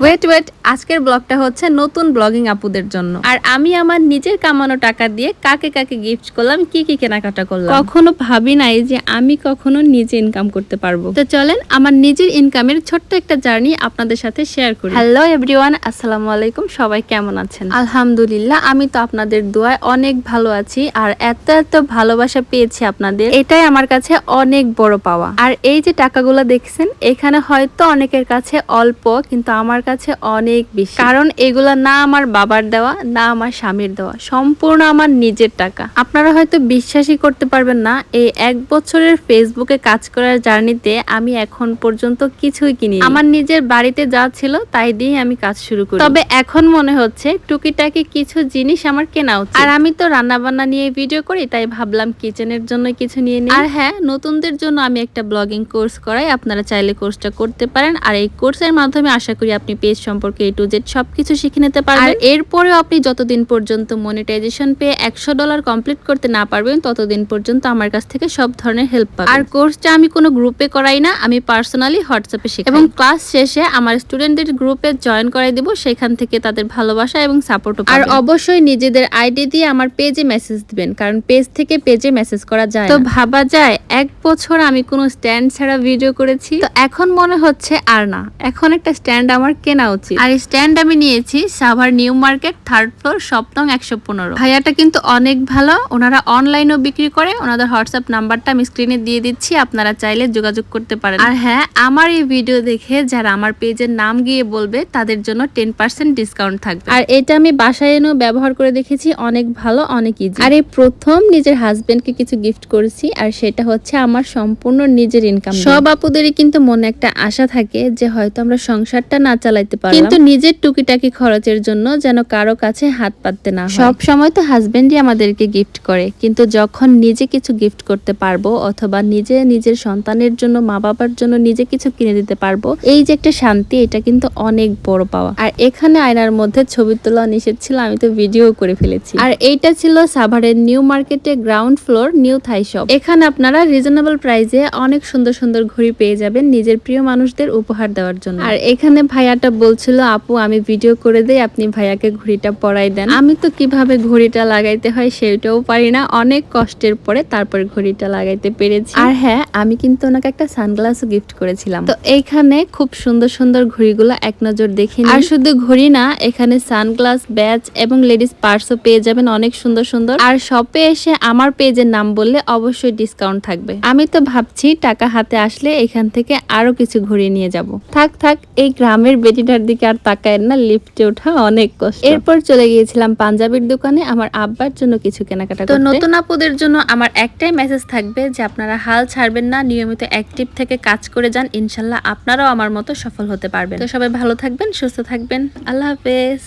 Wait আজকের ব্লগটা হচ্ছে নতুন ব্লগিং আপুদের জন্য। আর আমি আমার নিজের কামানো টাকা দিয়ে কাকে কাকে গিফট করলাম, কি কি কেনাকাটা করলাম। কখনো ভাবি নাই যে আমি কখনো নিজে ইনকাম করতে পারবো। তো চলেন আমার নিজের ইনকামের ছোট্ট একটা জার্নি আপনাদের সাথে শেয়ার করি। হ্যালো এভরিওয়ান, আসসালামু আলাইকুম। সবাই কেমন আছেন? আলহামদুলিল্লাহ, আমি তো আপনাদের দোয়ায় অনেক ভালো আছি। আর এত এত ভালোবাসা পেয়েছি আপনাদের, এটাই আমার কাছে অনেক বড় পাওয়া। আর এই যে টাকাগুলো দেখছেন, এখানে হয়তো অনেকের কাছে অল্প, কিন্তু আমার কাছে অনেক বেশি। কারণ এগুলা না আমার বাবার দেওয়া, না আমার স্বামীর দেওয়া, সম্পূর্ণ আমার নিজের টাকা। আপনারা হয়তো বিশ্বাসই করতে পারবেন না, এই 1 বছরের ফেসবুকে কাজ করার জার্নিতে আমি এখন পর্যন্ত কিছুই কিনি। আমার নিজের বাড়িতে যা ছিল তাই দিয়ে আমি কাজ শুরু করি। তবে এখন মনে হচ্ছে টুকিটাকি কিছু জিনিস আমার কেনা উচিত। আর আমি তো রান্না বান্না নিয়ে ভিডিও করি, তাই ভাবলাম কিচেনের জন্য কিছু নিয়ে নিই। আর হ্যাঁ, নতুনদের জন্য আমি একটা ব্লগিং কোর্স করাই, আপনারা চাইলে কোর্সটা করতে পারেন। আর এই কোর্সের মাধ্যমে আশা করি আপনি পেজ সম্পর্কে A to Z সবকিছু শিখে নিতে পারবেন। আর এরপরেও আপনি যতদিন পর্যন্ত মনিটাইজেশন পেয়ে $100 কমপ্লিট করতে না পারবেন, ততদিন পর্যন্ত আমার কাছ থেকে সব ধরনের হেল্প পাবেন। আর কোর্সটা আমি কোনো গ্রুপে করাই না, আমি পার্সোনালি হোয়াটসঅ্যাপে শেখাই। এবং ক্লাস শেষে আমার স্টুডেন্টদের গ্রুপে জয়েন করাই দেব, সেখান থেকে তাদের ভালোবাসা এবং সাপোর্টও পাবেন। আর অবশ্যই নিজেদের আইডি দিয়ে আমার পেজে মেসেজ দিবেন, কারণ পেজ থেকে পেজে মেসেজ করা যায়। তো ভাবা যায় 1 বছর আমি কোনো স্ট্যান্ড ছাড়া ভিডিও করেছি, তো এখন মনে হচ্ছে আর না, এখন একটা স্ট্যান্ড আমার কেনা উচিত। আর স্ট্যান্ড আমি নিয়েছি Savar new market 3rd floor, shop নং 115। ভাইয়াটা কিন্তু অনেক ভালো, ওনারা অনলাইনেও বিক্রি করে। ওনাদের হোয়াটসঅ্যাপ নাম্বারটা আমি স্ক্রিনে দিয়ে দিচ্ছি, আপনারা চাইলে যোগাযোগ করতে পারেন। আর হ্যাঁ, আমার এই ভিডিও দেখে যারা আমার পেজের নাম গিয়ে বলবে, তাদের জন্য 10% ডিসকাউন্ট থাকবে। আর এটা আমি বাসায় এনেও ব্যবহার করে দেখেছি, অনেক ভালো, অনেক ইজি। আর এই প্রথম নিজের হাজবেন্ডকে কিছু গিফট করেছি, আর সেটা হচ্ছে আমার সম্পূর্ণ নিজের ইনকাম। সব আপুদেরই কিন্তু মনে একটা আশা থাকে যে হয়তো আমরা সংসারটা না চালাইতে পারলাম, কিন্তু নিজের টুকিটাকি খরচের জন্য যেন কারো কাছে হাত পাততে না হয়। সব সময় তো হাজবেন্ডই আমাদেরকে গিফট করে, কিন্তু যখন নিজে কিছু গিফট করতে পারবো, অথবা নিজে নিজের সন্তানের জন্য, মা বাবার জন্য নিজে কিছু কিনে দিতে পারবো, এই যে একটা শান্তি, এটা কিন্তু অনেক বড় পাওয়া। আর এখানে আয়নার মধ্যে ছবি তোলা নিষেধ ছিল, আমি তো ভিডিও করে ফেলেছি। আর এইটা ছিল সাভারের নিউ মার্কেটে গ্রাউন্ড ফ্লোর নিউ থাই শপ। এখানে আপনারা রিজনেবল প্রাইসে অনেক সুন্দর সুন্দর ঘড়ি পেয়ে যাবেন নিজের প্রিয় মানুষদের উপহার দেওয়ার জন্য। আর এখানে ভাইয়াটা বলছিল, আপু আমি ভিডিও করে দেই, আপনি ভাইয়াকে ঘড়িটা পরাই দেন। আমি তো কিভাবে ঘড়িটা লাগাইতে হয় সেটাও পারি না, অনেক কষ্টের পরে তারপর ঘড়িটা লাগাইতে পেরেছি। আর হ্যাঁ, আমি কিন্তু ওনাকে একটা সানগ্লাসও গিফট করেছিলাম। তো এইখানে খুব সুন্দর সুন্দর ঘড়িগুলো এক নজর দেখে নিন। আর শুধু ঘড়ি না, এখানে সানগ্লাস, ব্যাচ এবং লেডিস পার্সও পেয়ে যাবেন অনেক সুন্দর সুন্দর। আর শপে এসে আমার পেজের নাম বললে অবশ্যই ডিসকাউন্ট থাকবে। আমি তো ভাবছি টাকা হাতে আসলে এখান থেকে আরো কিছু ঘড়ি নিয়ে যাব। থাক, এই গ্রামের বেটিটার দিকে আর তাকায় না, লিফটে ওঠা অনেক কষ্ট। এরপর চলে গিয়েছিলাম পাঞ্জাবির দোকানে আমার আব্বার জন্য কিছু কেনাকাটা করতে। তো নতুন আপুদের জন্য আমার একটাই মেসেজ থাকবে যে আপনারা হাল ছাড়বেন না, নিয়মিত অ্যাক্টিভ থেকে কাজ করে যান, ইনশাল্লাহ আপনারাও আমার মতো সফল হতে পারবেন। তো সবাই ভালো থাকবেন, সুস্থ থাকবেন, আল্লাহ হাফেজ।